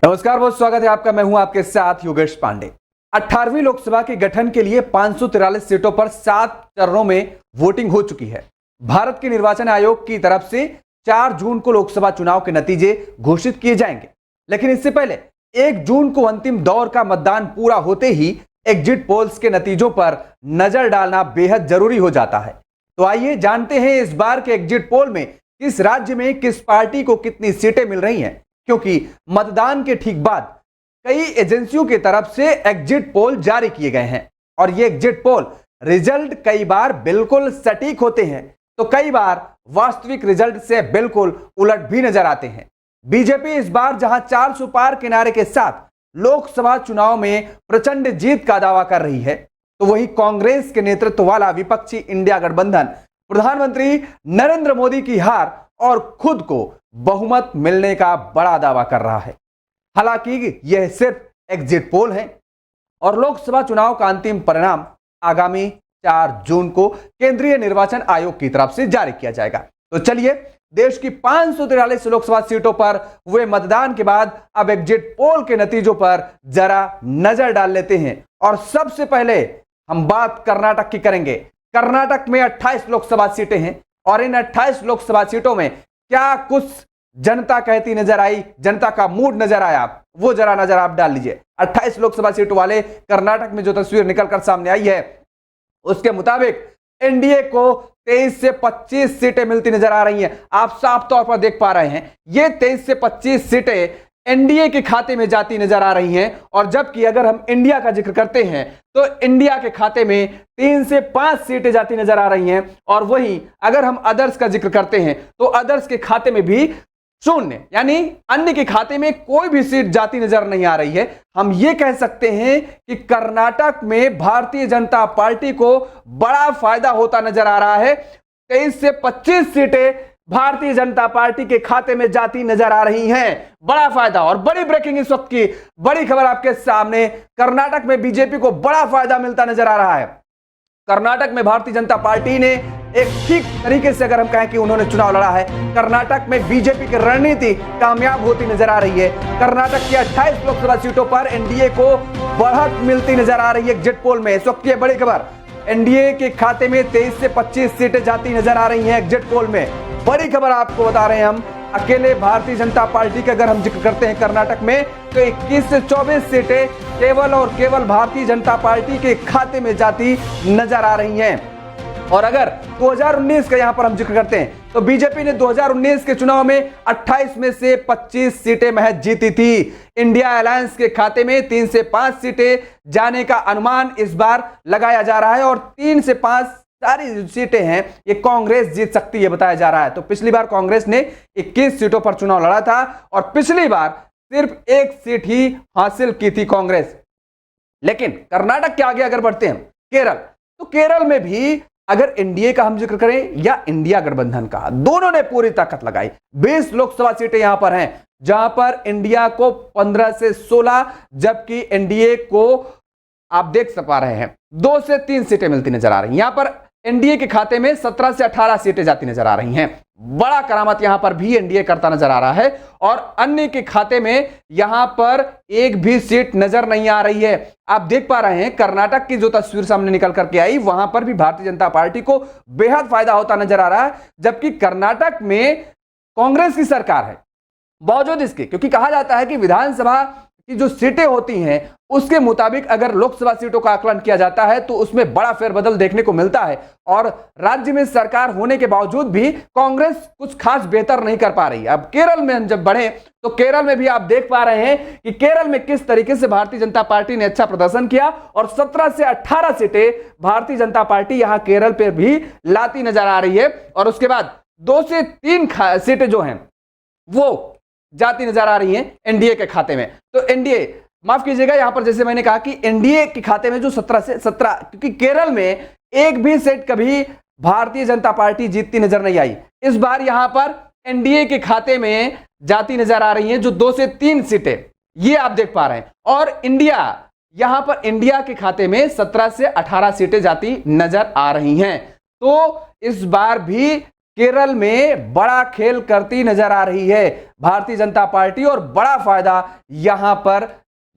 नमस्कार, बहुत स्वागत है आपका। मैं हूं आपके साथ योगेश पांडे। 18वीं लोकसभा के गठन के लिए 543 सीटों पर 7 चरणों में वोटिंग हो चुकी है। भारत के निर्वाचन आयोग की तरफ से 4 जून को लोकसभा चुनाव के नतीजे घोषित किए जाएंगे, लेकिन इससे पहले 1 जून को अंतिम दौर का मतदान पूरा होते ही एग्जिट पोल्स के नतीजों पर नजर डालना बेहद जरूरी हो जाता है। तो आइए जानते हैं इस बार के एग्जिट पोल में किस राज्य में किस पार्टी को कितनी सीटें मिल रही हैं, क्योंकि मतदान के ठीक बाद कई एजेंसियों की तरफ से एग्जिट पोल जारी किए गए हैं और ये एग्जिट पोल रिजल्ट कई बार बिल्कुल सटीक होते हैं तो कई बार वास्तविक रिजल्ट से बिल्कुल उलट भी नजर आते हैं। बीजेपी इस बार जहां 400 पार के नारे के साथ लोकसभा चुनाव में प्रचंड जीत का दावा कर रही है, तो वहीं कांग्रेस के नेतृत्व वाला विपक्षी इंडिया गठबंधन प्रधानमंत्री नरेंद्र मोदी की हार और खुद को बहुमत मिलने का बड़ा दावा कर रहा है। हालांकि यह सिर्फ एग्जिट पोल है और लोकसभा चुनाव का अंतिम परिणाम आगामी 4 जून को केंद्रीय निर्वाचन आयोग की तरफ से जारी किया जाएगा। तो चलिए देश की 543 लोकसभा सीटों पर हुए मतदान के बाद अब एग्जिट पोल के नतीजों पर जरा नजर डाल लेते हैं। और सबसे पहले हम बात कर्नाटक की करेंगे। कर्नाटक में 28 लोकसभा सीटें हैं और इन 28 लोकसभा सीटों में क्या कुछ जनता कहती नजर आई, जनता का मूड नजर आया, वो जरा नजर आप डाल लीजिए। 28 लोकसभा सीटों वाले कर्नाटक में जो तस्वीर निकलकर सामने आई है उसके मुताबिक एनडीए को 23 से 25 सीटें मिलती नजर आ रही हैं। आप साफ तौर पर देख पा रहे हैं ये 23 से 25 सीटें एनडीए के खाते में जाती नजर आ रही हैं। और जबकि अगर हम इंडिया का जिक्र करते हैं तो इंडिया के खाते में 3 से 5 सीटें जाती नजर आ रही हैं। और वहीं अगर हम अदर्स का जिक्र करते हैं तो अदर्स के खाते में भी 0, यानी अन्य के खाते में कोई भी सीट जाती नजर नहीं आ रही है। हम ये कह सकते हैं कि कर्नाटक में भारतीय जनता पार्टी को बड़ा फायदा होता नजर आ रहा है। 23 से 25 सीटें भारतीय जनता पार्टी के खाते में जाती नजर आ रही हैं। बड़ा फायदा और बड़ी ब्रेकिंग इस वक्त की बड़ी खबर आपके सामने। कर्नाटक में बीजेपी को बड़ा फायदा मिलता नजर आ रहा है। कर्नाटक में भारतीय जनता पार्टी ने एक ठीक तरीके से अगर हम कहें कि उन्होंने चुनाव लड़ा है, कर्नाटक में बीजेपी की रणनीति कामयाब होती नजर आ रही है। कर्नाटक की 28 लोकसभा सीटों पर एनडीए को बढ़त मिलती नजर आ रही है एग्जिट पोल में। इस वक्त की बड़ी खबर, एनडीए के खाते में 23 से 25 सीटें जाती नजर आ रही हैं एग्जिट पोल में। बड़ी खबर आपको बता रहे हैं हम। अकेले भारतीय जनता पार्टी का अगर हम जिक्र करते हैं कर्नाटक में तो 21 से 24 सीटें केवल और केवल भारतीय जनता पार्टी के खाते में जाती नजर आ रही हैं। और अगर 2019 का यहां पर हम जिक्र करते हैं तो बीजेपी ने 2019 के चुनाव में 28 में से 25 सीटें महज जीती थी। इंडिया अलायंस के खाते में 3 से 5 सीटें जाने का अनुमान इस बार लगाया जा रहा है और 3 से 5 सारी सीटें हैं ये कांग्रेस जीत सकती है बताया जा रहा है। तो पिछली बार कांग्रेस ने 21 सीटों पर चुनाव लड़ा था और पिछली बार सिर्फ 1 सीट ही हासिल की थी कांग्रेस। लेकिन कर्नाटक के आगे अगर बढ़ते हैं केरल, तो केरल में भी अगर एनडीए का हम जिक्र करें या इंडिया गठबंधन का, दोनों ने पूरी ताकत लगाई। 20 लोकसभा सीटें यहां पर हैं जहां पर इंडिया को 15 से 16 जबकि एनडीए को आप देख पा रहे हैं 2 से 3 सीटें मिलती नजर आ रही हैं। यहां पर एनडीए के खाते में 17 से 18 सीटें जाती नजर आ रही हैं। बड़ा करामत यहां पर भी एनडीए करता नजर आ रहा है और अन्य के खाते में यहां पर एक भी सीट नजर नहीं आ रही है। आप देख पा रहे हैं कर्नाटक की जो तस्वीर सामने निकल करके आई वहां पर भी भारतीय जनता पार्टी को बेहद फायदा होता नजर आ रहा है, जबकि कर्नाटक में कांग्रेस की सरकार है। बावजूद इसके, क्योंकि कहा जाता है कि विधानसभा की जो सीटें होती हैं उसके मुताबिक अगर लोकसभा सीटों का आकलन किया जाता है तो उसमें बड़ा फेरबदल देखने को मिलता है और राज्य में सरकार होने के बावजूद भी कांग्रेस कुछ खास बेहतर नहीं कर पा रही। अब केरल में हम जब बढ़े तो केरल में भी आप देख पा रहे हैं कि केरल में किस तरीके से भारतीय जनता पार्टी ने अच्छा प्रदर्शन किया और 17 से 18 सीटें भारतीय जनता पार्टी यहां केरल पर भी लाती नजर आ रही है। और उसके बाद 2 से 3 सीटें जो हैं वो जाती नजर आ रही हैं एनडीए के खाते में। तो एनडीए, माफ कीजिएगा, यहां पर जैसे मैंने कहा कि एनडीए के खाते में जो 17 से 17, क्योंकि केरल में एक भी सीट कभी भारतीय जनता पार्टी जीतती नजर नहीं आई, इस बार यहां पर एनडीए के खाते में जाती नजर आ रही हैं जो 2 से 3 सीटें, ये आप देख पा रहे हैं। और इंडिया, यहां पर इंडिया के खाते में 17 से 18 सीटें जाती नजर आ रही हैं। तो इस बार भी केरल में बड़ा खेल करती नजर आ रही है भारतीय जनता पार्टी और बड़ा फायदा यहां पर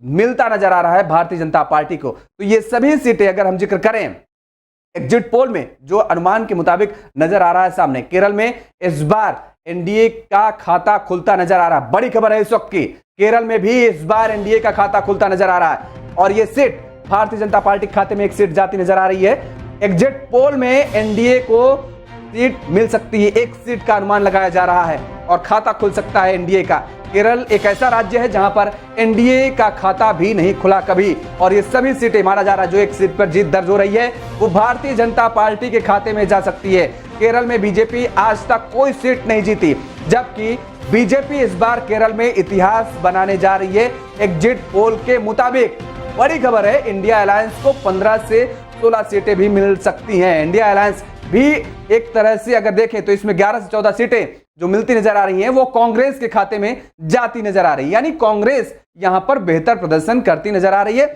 मिलता नजर आ रहा है भारतीय जनता पार्टी को। तो ये सभी सीटें अगर हम जिक्र करें एग्जिट पोल में जो अनुमान के मुताबिक नजर आ रहा है सामने, केरल में इस बार एनडीए का खाता खुलता नजर आ रहा है। बड़ी खबर है इस वक्त की, केरल में भी इस बार एनडीए का खाता खुलता नजर आ रहा है और यह सीट भारतीय जनता पार्टी के खाते में एक सीट जाती नजर आ रही है। एग्जिट पोल में एनडीए को सीट मिल सकती है, एक सीट का अनुमान लगाया जा रहा है और खाता खुल सकता है एनडीए का। केरल एक ऐसा राज्य है जहां पर एनडीए का खाता भी नहीं खुला कभी और ये सभी सीटें माना जा रहा है जो एक सीट पर जीत दर्ज हो रही है वो भारतीय जनता पार्टी के खाते में जा सकती है। केरल में बीजेपी आज तक कोई सीट नहीं जीती, जबकि बीजेपी इस बार केरल में इतिहास बनाने जा रही है एग्जिट पोल के मुताबिक। बड़ी खबर है, इंडिया अलायंस को 15 से 16 सीटें भी मिल सकती हैं। इंडिया अलायंस भी एक तरह से अगर देखें तो इसमें 11 से 14 सीटें जो मिलती नजर आ रही हैं वो कांग्रेस के खाते में जाती नजर आ रही है, यानी कांग्रेस यहां पर बेहतर प्रदर्शन करती नजर आ रही है।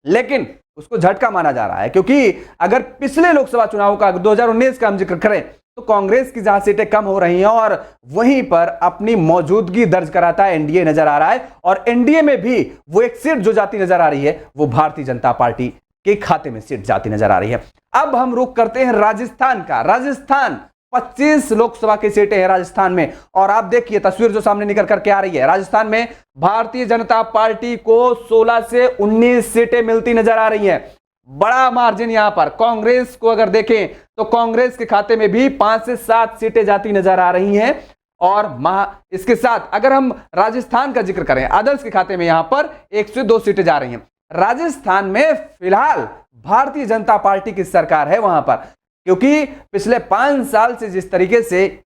लेकिन उसको झटका माना जा रहा है क्योंकि अगर पिछले लोकसभा चुनाव का 2019 का हम जिक्र करें तो कांग्रेस की जहां सीटें कम हो रही हैं और वहीं पर अपनी मौजूदगी दर्ज कराता है एनडीए नजर आ रहा है और एनडीए में भी वो एक सीट जो जाती नजर आ रही है वो भारतीय जनता पार्टी के खाते में सीट जाती नजर आ रही है। अब हम रुख करते हैं राजस्थान का। राजस्थान 25 लोकसभा की सीटें हैं राजस्थान में और आप देखिए तस्वीर जो सामने निकल करके आ रही है। राजस्थान में भारतीय जनता पार्टी को 16 से 19 सीटें मिलती नजर आ रही हैं। बड़ा मार्जिन यहां पर कांग्रेस को अगर देखें तो कांग्रेस के खाते में भी 5 से 7 सीटें जाती नजर आ रही हैं और इसके साथ अगर हम राजस्थान का जिक्र करें अदर्स के खाते में यहां पर 1 से 2 सीटें जा रही हैं। राजस्थान में फिलहाल भारतीय जनता पार्टी की सरकार है वहां पर, क्योंकि पिछले 5 साल से जिस तरीके से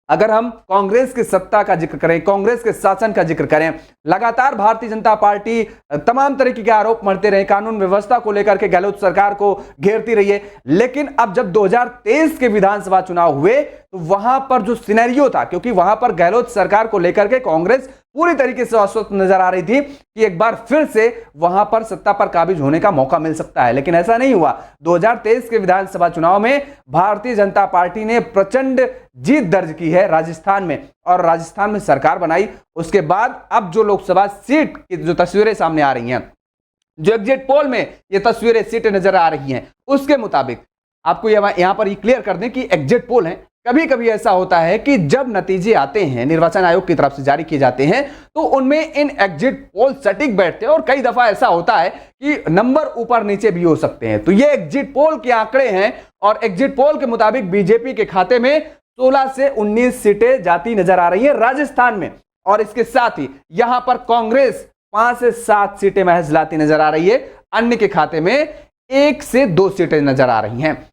अगर हम कांग्रेस की सत्ता का जिक्र करें, कांग्रेस के शासन का जिक्र करें, लगातार भारतीय जनता पार्टी तमाम तरीके के आरोप मढ़ते रहे, कानून व्यवस्था को लेकर के गहलोत सरकार को घेरती रही है। लेकिन अब जब 2023 के विधानसभा चुनाव हुए तो वहां पर जो सिनेरियो था, क्योंकि वहां पर गहलोत सरकार को लेकर के कांग्रेस पूरी तरीके से अस्वस्थ नजर आ रही थी कि एक बार फिर से वहां पर सत्ता पर काबिज होने का मौका मिल सकता है, लेकिन ऐसा नहीं हुआ। 2023 के विधानसभा चुनाव में भारतीय जनता पार्टी ने प्रचंड जीत दर्ज की है राजस्थान में और राजस्थान में सरकार बनाई। उसके बाद अब जो लोकसभा सीट की जो तस्वीरें सामने आ रही हैं, जो एग्जिट पोल में ये तस्वीरें सीटें नजर आ रही हैं, उसके मुताबिक आपको यहां पर ये क्लियर कर दें कि एग्जिट पोल है। कभी कभी ऐसा होता है कि जब नतीजे आते हैं निर्वाचन आयोग की तरफ से जारी किए जाते हैं तो उनमें इन एग्जिट पोल सटीक बैठते हैं और कई दफा ऐसा होता है कि नंबर ऊपर नीचे भी हो सकते हैं। तो ये एग्जिट पोल के आंकड़े हैं और एग्जिट पोल के मुताबिक बीजेपी के खाते में 16 से 19 सीटें जाती नजर आ रही है राजस्थान में और इसके साथ ही यहां पर कांग्रेस 5 से 7 सीटें महज लाती नजर आ रही है, अन्य के खाते में 1 से 2 सीटें नजर आ रही हैं।